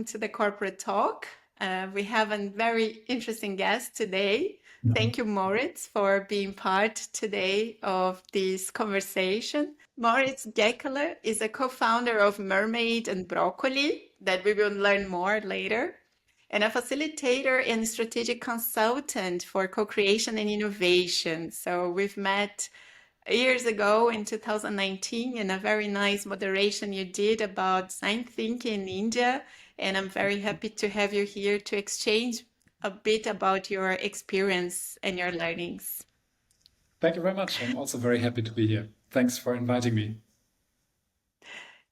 welcome to the Corporate Talk. We have a very interesting guest today. Thank you, Moritz, for being part today of this conversation. Moritz Gekeler is a co-founder of Mermaid and Broccoli, that we will learn more later, and a facilitator and strategic consultant for co-creation and innovation. So we've met years ago in 2019 in a very nice moderation you did about design thinking in India. And I'm very happy to have you here to exchange a bit about your experience and your learnings. Thank you very much. I'm also very happy to be here. Thanks for inviting me.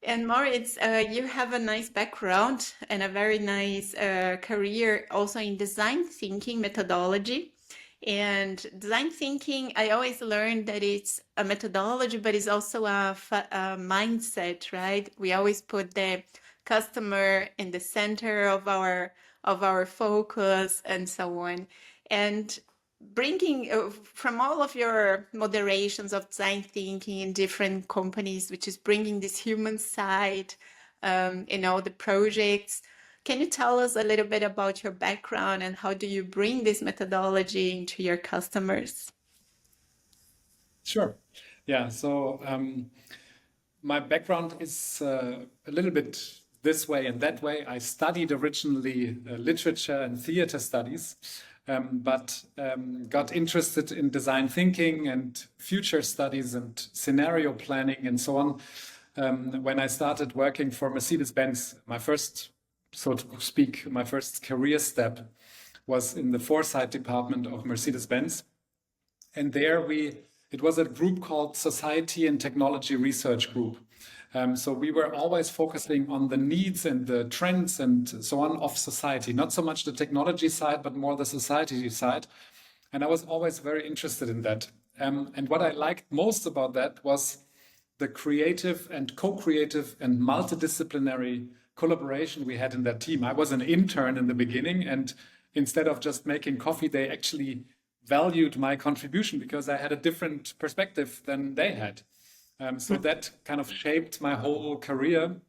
And Moritz, you have a nice background and a very nice career also in design thinking methodology. And design thinking, I always learned that it's a methodology, but it's also a mindset, right? We always put the customer in the center of our focus and so on. And bringing from all of your moderations of design thinking in different companies, which is bringing this human side in all the projects. Can you tell us a little bit about your background and how do you bring this methodology into your customers? Sure. Yeah. So my background is a little bit this way and that way. I studied originally literature and theater studies, but got interested in design thinking and future studies and scenario planning and so on when I started working for Mercedes-Benz. My first, so to speak, my first career step was in the foresight department of Mercedes-Benz. And there it was a group called Society and Technology Research Group. So we were always focusing on the needs and the trends and so on of society, not so much the technology side, but more the society side. And I was always very interested in that. And what I liked most about that was the creative and co-creative and multidisciplinary collaboration we had in that team. I was an intern in the beginning, and instead of just making coffee, they actually valued my contribution because I had a different perspective than they had. So that kind of shaped my whole career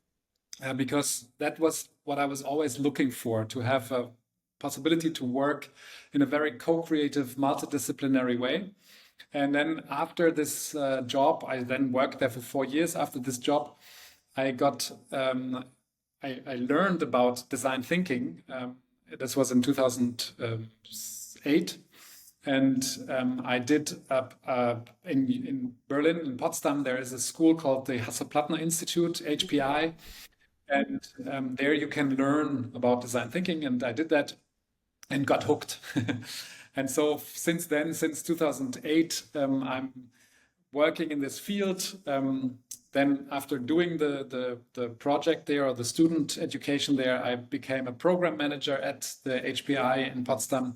because that was what I was always looking for, to have a possibility to work in a very co-creative, multidisciplinary way. And then after this job, I then worked there for 4 years. After this job, I got I learned about design thinking. This was in 2008. And I did in Berlin, in Potsdam, there is a school called the Hasso-Plattner Institute, HPI. And there you can learn about design thinking. And I did that and got hooked. And so since then, since 2008, I'm working in this field. Then after doing the project there, or the student education there, I became a program manager at the HPI in Potsdam.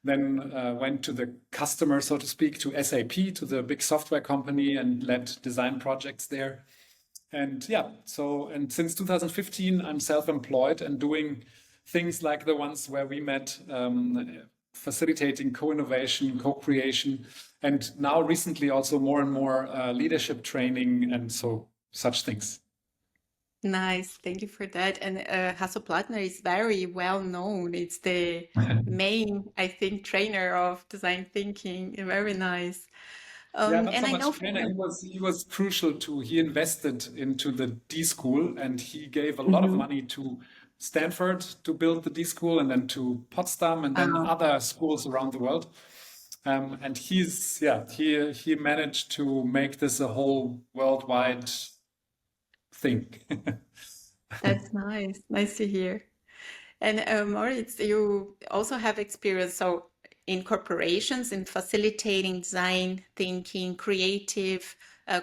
Then went to the customer, so to speak, to SAP, to the big software company, and led design projects there. And yeah, and since 2015, I'm self-employed and doing things like the ones where we met, facilitating co-innovation, co-creation, and now recently also more and more leadership training and such things. Nice, thank you for that. And Hasso-Plattner is very well known. It's the main, I think, trainer of design thinking. Very nice. Yeah, not so much trainer. He was crucial to. He invested into the D School, and he gave a lot of money to Stanford to build the D School, and then to Potsdam, and then other schools around the world. And he managed to make this a whole worldwide thing. That's nice. Nice to hear. And Moritz, you also have experience in corporations in facilitating design thinking, creative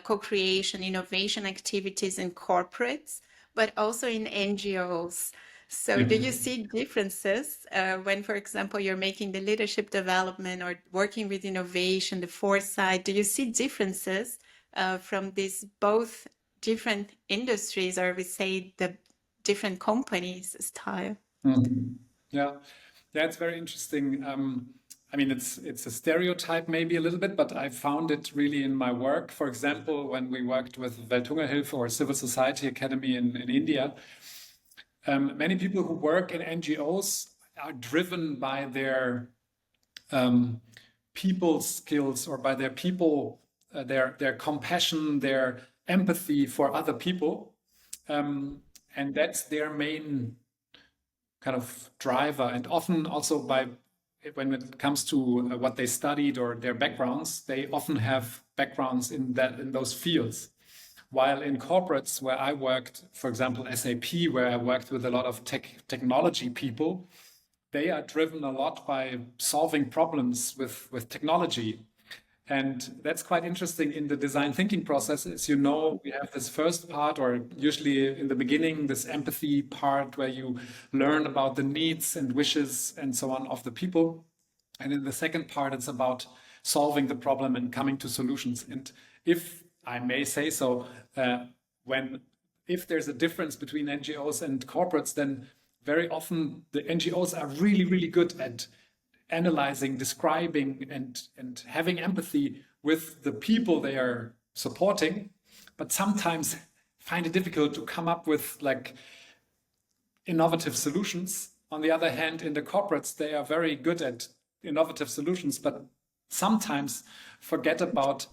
co-creation, innovation activities in corporates, but also in NGOs. So do you see differences when, for example, you're making the leadership development or working with innovation, the foresight? Do you see differences from these both different industries, or we say the different companies style? Yeah, it's very interesting. I mean, it's a stereotype maybe a little bit, but I found it really in my work. For example, when we worked with Welthungerhilfe or Civil Society Academy in India, many people who work in NGOs are driven by their people skills, or by their people, their compassion, their empathy for other people, and that's their main kind of driver. And often also when it comes to what they studied or their backgrounds, they often have backgrounds in those fields. While in corporates where I worked, for example, SAP, where I worked with a lot of technology people, they are driven a lot by solving problems with technology. And that's quite interesting in the design thinking process. As you know, we have this first part, or usually in the beginning, this empathy part where you learn about the needs and wishes and so on of the people. And in the second part, it's about solving the problem and coming to solutions. And if I may say so, if there's a difference between NGOs and corporates, then very often the NGOs are really, really good at analyzing, describing, and having empathy with the people they are supporting, but sometimes find it difficult to come up with like innovative solutions. On the other hand, in the corporates, they are very good at innovative solutions, but sometimes forget about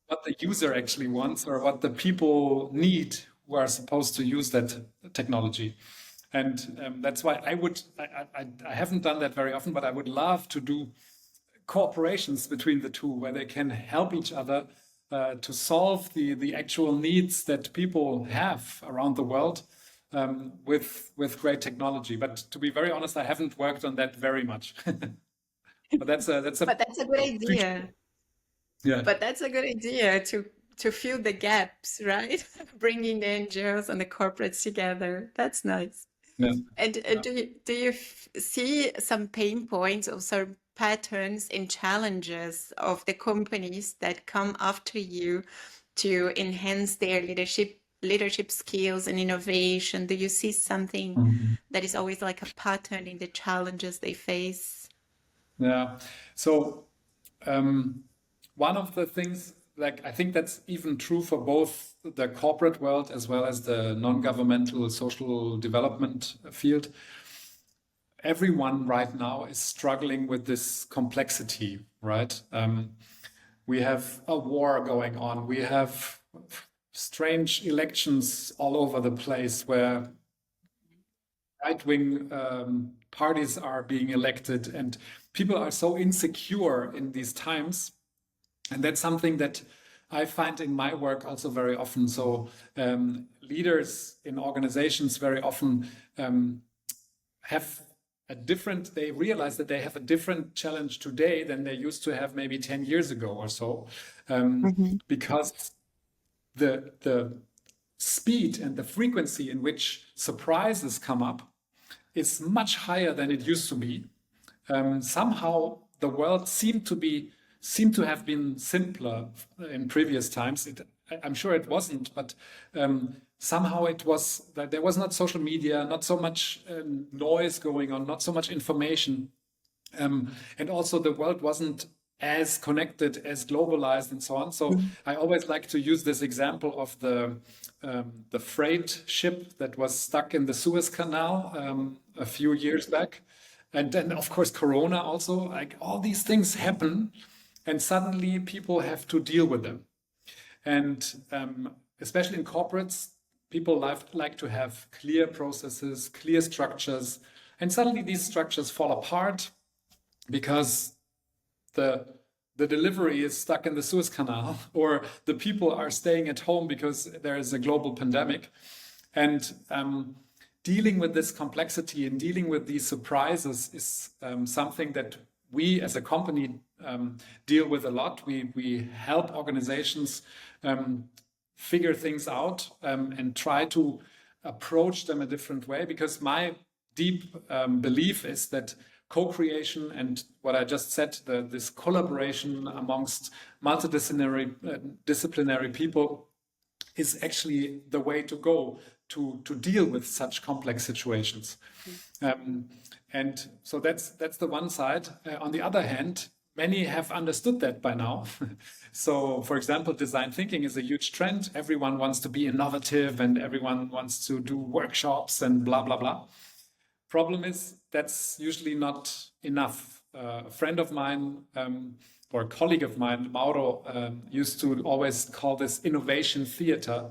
what the user actually wants or what the people need who are supposed to use that technology. And that's why I haven't done that very often, but I would love to do cooperations between the two where they can help each other to solve the actual needs that people have around the world with great technology. But to be very honest, I haven't worked on that very much. But that's a But that's a good idea. Yeah. But that's a good idea to fill the gaps, right? Bringing the NGOs and the corporates together. That's nice. Yeah. And do you see some pain points or some patterns and challenges of the companies that come after you to enhance their leadership skills and innovation? Do you see something that is always like a pattern in the challenges they face? Yeah. So one of the things, like I think that's even true for both the corporate world as well as the non-governmental social development field. Everyone right now is struggling with this complexity, right? We have a war going on. We have strange elections all over the place where right-wing parties are being elected, and people are so insecure in these times. And that's something that I find in my work also very often. So leaders in organizations very often have they realize that they have a different challenge today than they used to have maybe 10 years ago or so, because the speed and the frequency in which surprises come up is much higher than it used to be. Somehow the world seemed to have been simpler in previous times. I'm sure it wasn't, but somehow it was that there was not social media, not so much noise going on, not so much information. And also the world wasn't as connected, as globalized and so on. So I always like to use this example of the freight ship that was stuck in the Suez Canal a few years back. And then, of course, Corona also, like all these things happen and suddenly people have to deal with them. And especially in corporates, people like to have clear processes, clear structures. And suddenly these structures fall apart because the delivery is stuck in the Suez Canal, or the people are staying at home because there is a global pandemic. And dealing with this complexity and dealing with these surprises is something that we as a company deal with a lot. We help organizations figure things out and try to approach them a different way, because my deep belief is that co-creation and what I just said, this collaboration amongst multidisciplinary people is actually the way to go to deal with such complex situations. And so that's the one side. On the other hand, many have understood that by now. So, for example, design thinking is a huge trend. Everyone wants to be innovative and everyone wants to do workshops and blah, blah, blah. Problem is, that's usually not enough. A friend of mine or a colleague of mine, Mauro, used to always call this innovation theater.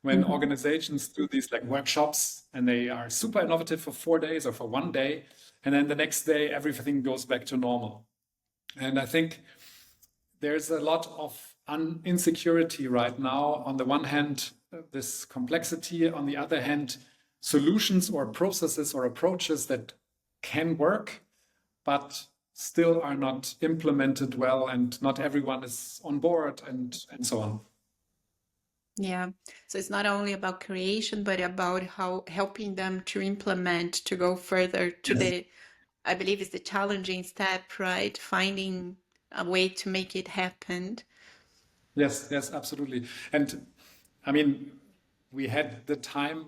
When organizations do these like workshops and they are super innovative for 4 days or for one day, and then the next day everything goes back to normal. And I think there's a lot of insecurity right now. On the one hand, this complexity. On the other hand, solutions or processes or approaches that can work, but still are not implemented well, and not everyone is on board, and so on. Yeah. So it's not only about creation, but about how helping them to implement, to go further to Yes. the, I believe it's the challenging step, right? Finding a way to make it happen. Yes, yes, absolutely. And I mean, we had the time,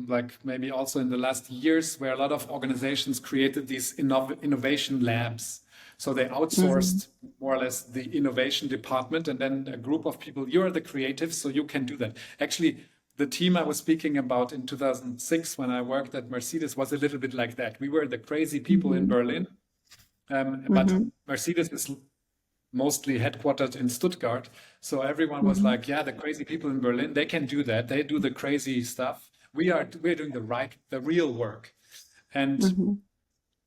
like maybe also in the last years, where a lot of organizations created these innovation labs. So they outsourced more or less the innovation department, and then a group of people, you're the creatives, so you can do that. Actually, the team I was speaking about in 2006 when I worked at Mercedes was a little bit like that. We were the crazy people in Berlin, but Mercedes is mostly headquartered in Stuttgart. So everyone was like, yeah, the crazy people in Berlin, they can do that. They do the crazy stuff. We're doing the real work. And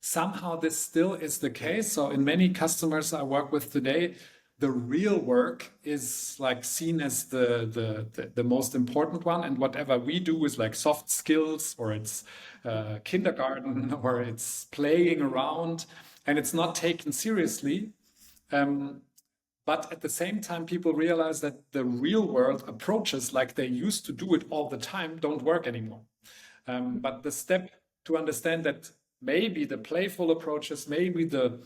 somehow this still is the case. So in many customers I work with today, the real work is like seen as the most important one. And whatever we do is like soft skills, or it's kindergarten, or it's playing around, and it's not taken seriously. But at the same time, people realize that the real world approaches, like they used to do it all the time, don't work anymore. But the step to understand that maybe the playful approaches, maybe the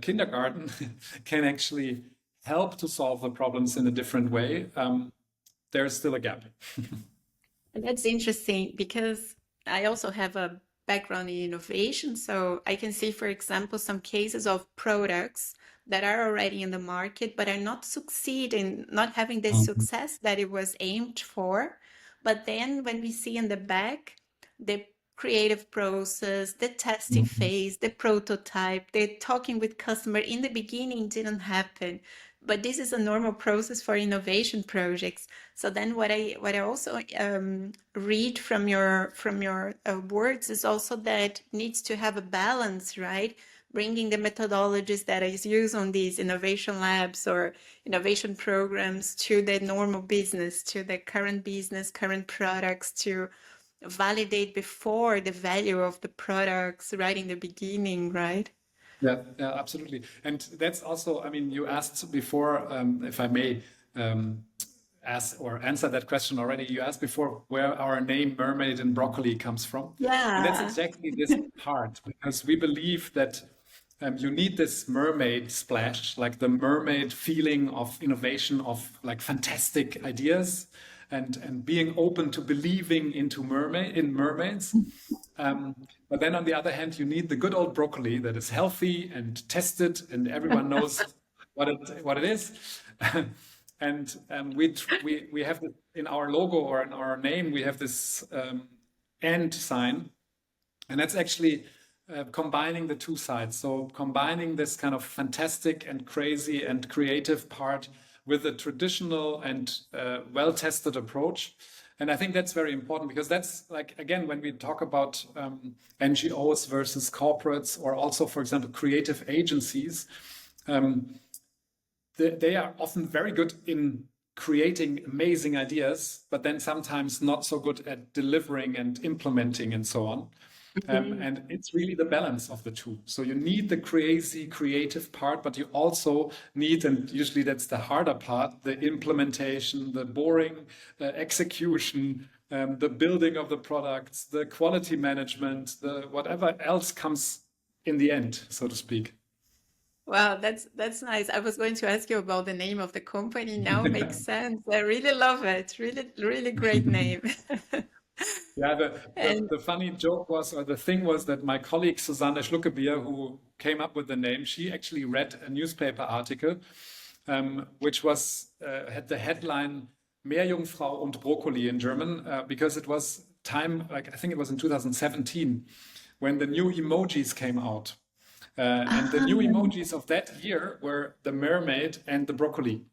kindergarten can actually help to solve the problems in a different way, there's still a gap. And that's interesting because I also have a background in innovation. So I can see, for example, some cases of products that are already in the market, but are not succeeding, not having the success that it was aimed for. But then when we see in the back, the creative process, the testing phase, the prototype, the talking with customer in the beginning didn't happen. But this is a normal process for innovation projects. So then what I also read from your words is also that needs to have a balance, right? Bringing the methodologies that is used on these innovation labs or innovation programs to the normal business, to the current business, current products, to validate before the value of the products right in the beginning, right? Yeah, yeah, absolutely. And that's also, I mean, you asked before, if I may ask or answer that question already. You asked before where our name Mermaid and Broccoli comes from. And that's Yeah. exactly this part, because we believe that you need this mermaid splash, like the mermaid feeling of innovation, of like fantastic ideas, and being open to believing into mermaids. But then on the other hand, you need the good old broccoli that is healthy and tested, and everyone knows what it is. And we have this, in our logo or in our name, we have this and sign, and that's actually combining the two sides. So combining this kind of fantastic and crazy and creative part with a traditional and well-tested approach. And I think that's very important, because that's like, again, when we talk about NGOs versus corporates, or also, for example, creative agencies, they are often very good in creating amazing ideas, but then sometimes not so good at delivering and implementing and so on. And it's really the balance of the two. So you need the crazy creative part, but you also need, and usually that's the harder part, the implementation, the boring execution, the building of the products, the quality management, the whatever else comes in the end, so to speak. Wow, that's nice. I was going to ask you about the name of the company. Now makes sense. I really love it. Really, really great name. Yeah, And the funny joke was, or the thing was that my colleague Susanne Schluckebier, who came up with the name, she actually read a newspaper article, which had the headline Meerjungfrau und Brokkoli in German, because it was time, like I think it was in 2017, when the new emojis came out. And the new emojis of that year were the mermaid and the broccoli.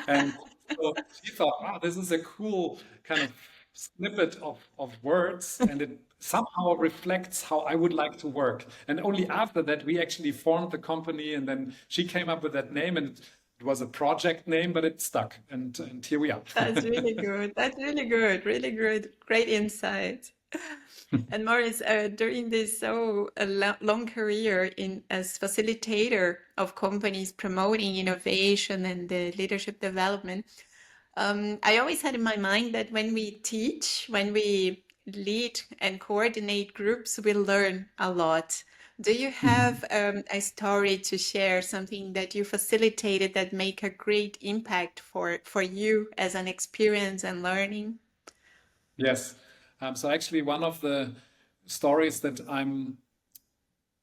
And so she thought, wow, this is a cool kind of snippet of words, and it somehow reflects how I would like to work. And only after that, we actually formed the company, and then she came up with that name, and it was a project name, but it stuck. And here we are. that's really good. That's really good. Really good. Great insight. And Moritz, during this long career in as facilitator of companies promoting innovation and leadership development, I always had in my mind that when we teach, when we lead and coordinate groups, we learn a lot. Do you have a story to share, something that you facilitated that make a great impact for you as an experience and learning? Yes. So actually, one of the stories that I'm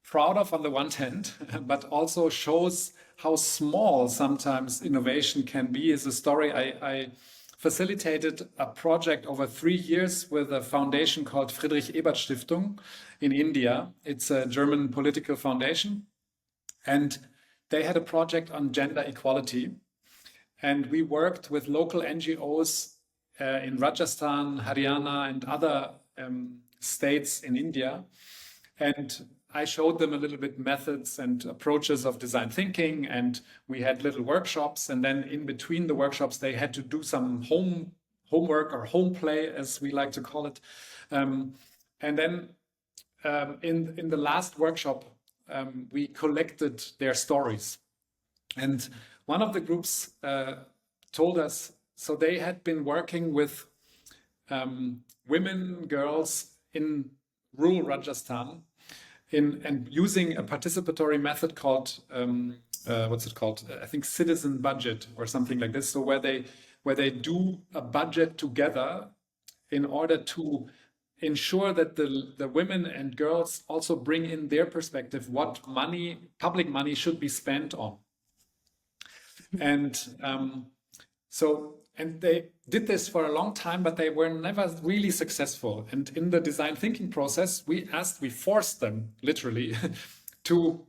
proud of on the one hand, but also shows how small sometimes innovation can be, is a story. I facilitated a project over 3 years with a foundation called Friedrich Ebert Stiftung in India. It's a German political foundation. And they had a project on gender equality. And we worked with local NGOs in Rajasthan, Haryana, and other states in India. And I showed them a little bit methods and approaches of design thinking, and we had little workshops. And then in between the workshops, they had to do some homework or home play, as we like to call it. And then in the last workshop, we collected their stories. And one of the groups told us, so they had been working with women, girls in rural Rajasthan and using a participatory method called what's it called? I think citizen budget or something like this. So where they do a budget together in order to ensure that the women and girls also bring in their perspective what public money should be spent on. And and they did this for a long time, but they were never really successful. And in the design thinking process, we forced them literally to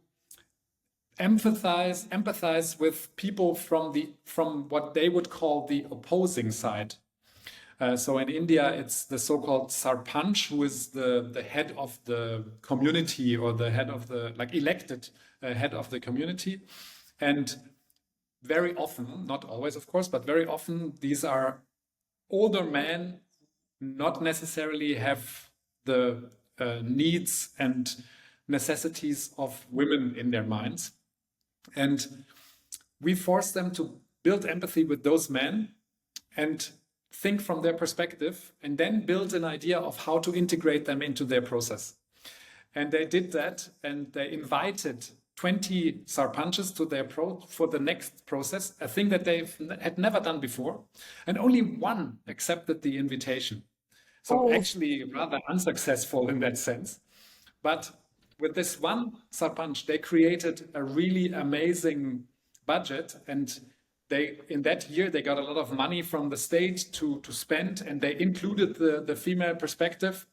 empathize with people from what they would call the opposing side. So in India, it's the so-called sarpanch, who is the head of the community, or the head of the elected head of the community. And very often, not always, of course, but very often, these are older men, not necessarily have the needs and necessities of women in their minds. And we force them to build empathy with those men and think from their perspective, and then build an idea of how to integrate them into their process. And they did that, and they invited 20 sarpanches to for the next process, a thing that they had never done before, and only one accepted the invitation. So actually rather unsuccessful in that sense. But with this one sarpanch, they created a really amazing budget, and in that year they got a lot of money from the state to spend, and they included the female perspective.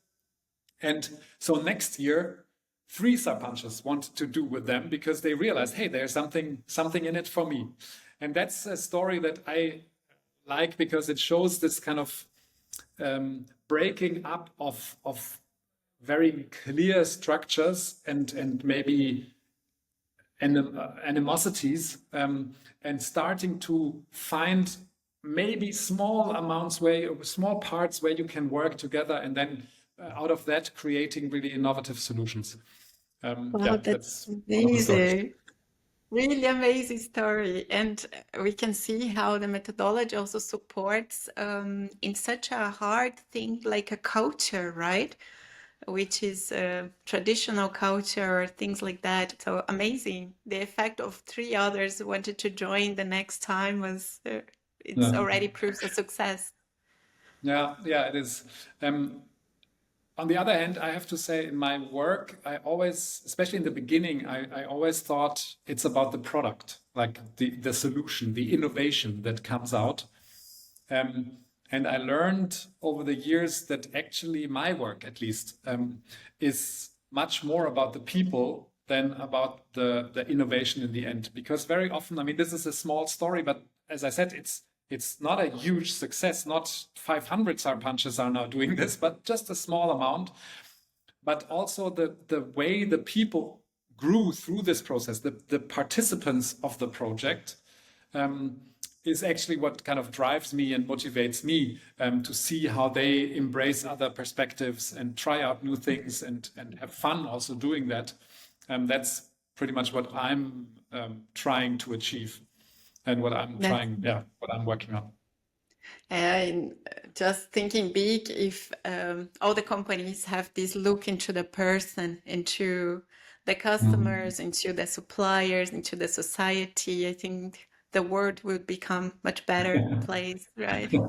And so next year, 3 sarpanches wanted to do with them, because they realized, hey, there's something in it for me. And that's a story that I like, because it shows this kind of breaking up of very clear structures and maybe animosities, and starting to find maybe small parts where you can work together, and then out of that creating really innovative solutions. Wow, that's amazing. Really amazing story. And we can see how the methodology also supports in such a hard thing like a culture, right? Which is traditional culture or things like that. So amazing. The effect of 3 others who wanted to join the next time was, it's already proves a success. Yeah, it is. On the other hand, I have to say in my work, I always, especially in the beginning, I always thought it's about the product, like the solution, the innovation that comes out. Um, and I learned over the years that actually my work, at least, is much more about the people than about the innovation in the end. Because very often, I mean, this is a small story, but as I said, it's not a huge success. Not 500 Sarpanches are now doing this, but just a small amount. But also the way the people grew through this process, the participants of the project, um, is actually what kind of drives me and motivates me to see how they embrace other perspectives and try out new things and have fun also doing that. That's pretty much what I'm trying to achieve and what I'm That's trying, yeah, what I'm working on. And just thinking big, if all the companies have this look into the person, into the Mhm. customers, into the suppliers, into the society, I think the world would become much better place, right? Yeah.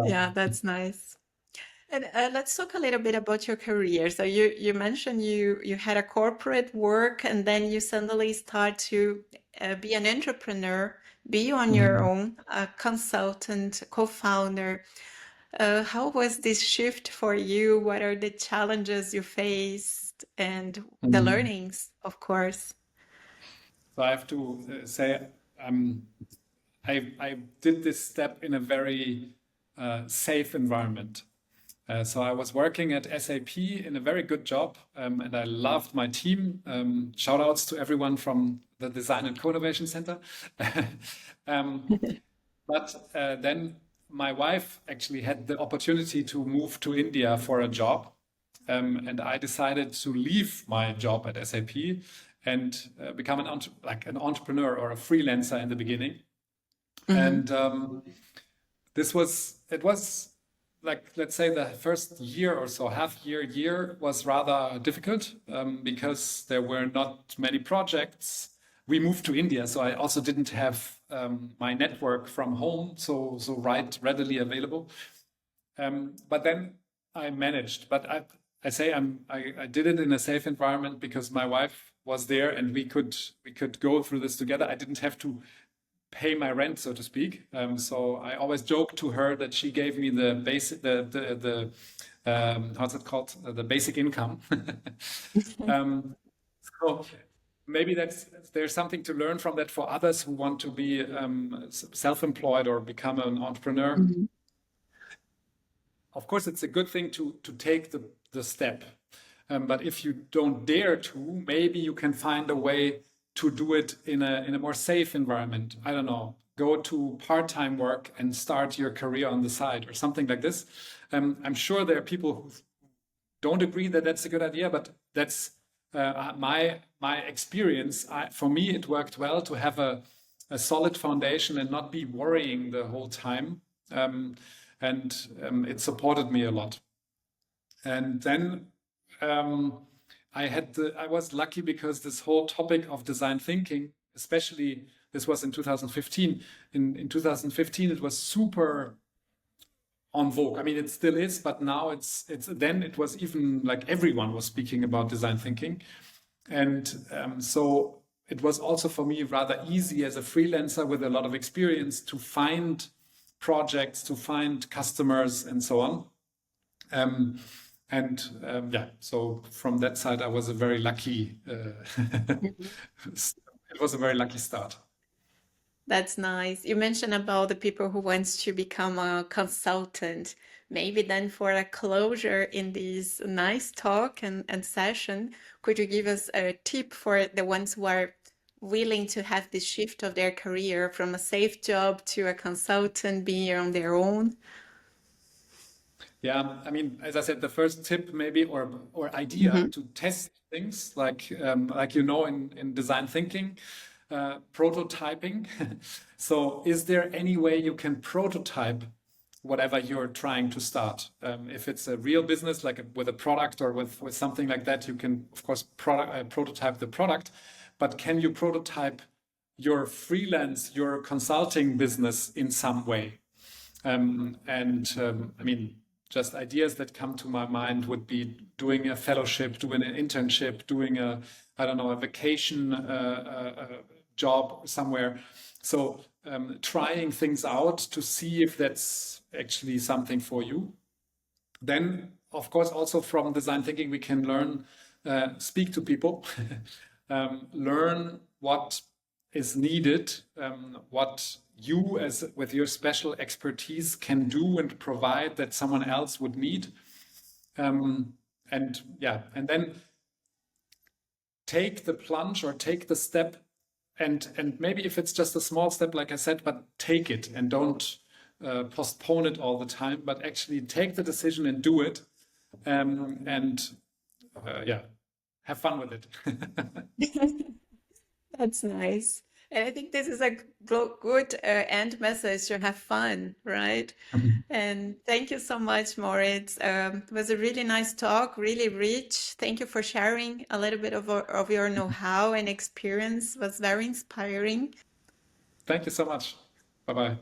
Yeah, that's nice. And let's talk a little bit about your career. So you mentioned you had a corporate work, and then you suddenly start to be an entrepreneur, be on your Mhm. own, a consultant, co-founder. How was this shift for you? What are the challenges you faced and the Mhm. learnings, of course? So I have to say, um, I did this step in a very safe environment. So I was working at SAP in a very good job, and I loved my team. Shout outs to everyone from the Design and Co-Innovation Center. um, but then my wife actually had the opportunity to move to India for a job. And I decided to leave my job at SAP and become like an entrepreneur or a freelancer in the beginning. Hmm. And it was like, let's say the first year or so, year was rather difficult because there were not many projects. We moved to India, so I also didn't have my network from home so readily available. But then I managed. But I say I did it in a safe environment because my wife was there and we could go through this together. I didn't have to pay my rent, so to speak. So I always joke to her that she gave me the basic, the how's it called, the basic income. um, so maybe there's something to learn from that for others who want to be self-employed or become an entrepreneur. Hmm. Of course, it's a good thing to take the step. But if you don't dare to, maybe you can find a way to do it in a more safe environment. I don't know, go to part-time work and start your career on the side or something like this. I'm sure there are people who don't agree that that's a good idea, but that's my experience. For me, it worked well to have a solid foundation and not be worrying the whole time. Um, and it supported me a lot. And then um, I was lucky because this whole topic of design thinking, especially this was in 2015. In 2015, it was super on vogue. I mean, it still is, but now it's then it was even like everyone was speaking about design thinking, and so it was also for me rather easy as a freelancer with a lot of experience to find projects, to find customers, and so on. Um, and yeah, so from that side, I was a very lucky. It was a very lucky start. That's nice. You mentioned about the people who wants to become a consultant. Maybe then for a closure in this nice talk and session, could you give us a tip for the ones who are willing to have this shift of their career from a safe job to a consultant, being on their own? Yeah, I mean, as I said, the first tip maybe or idea Hmm. to test things like in design thinking, prototyping. So, is there any way you can prototype whatever you're trying to start? If it's a real business, like with a product or with something like that, you can of course prototype the product, but can you prototype your consulting business in some way? I mean, just ideas that come to my mind would be doing a fellowship, doing an internship, doing a, I don't know, a vacation job somewhere. So trying things out to see if that's actually something for you. Then, of course, also from design thinking, we can learn, speak to people, learn what is needed, what you, as with your special expertise, can do and provide that someone else would need. And then take the plunge or take the step, and maybe if it's just a small step, like I said, but take it and don't postpone it all the time, but actually take the decision and do it. Have fun with it. That's nice. And I think this is a good end message to have fun, right? And thank you so much, Moritz. It was a really nice talk, really rich. Thank you for sharing a little bit of your know-how and experience. It was very inspiring. Thank you so much. Bye bye.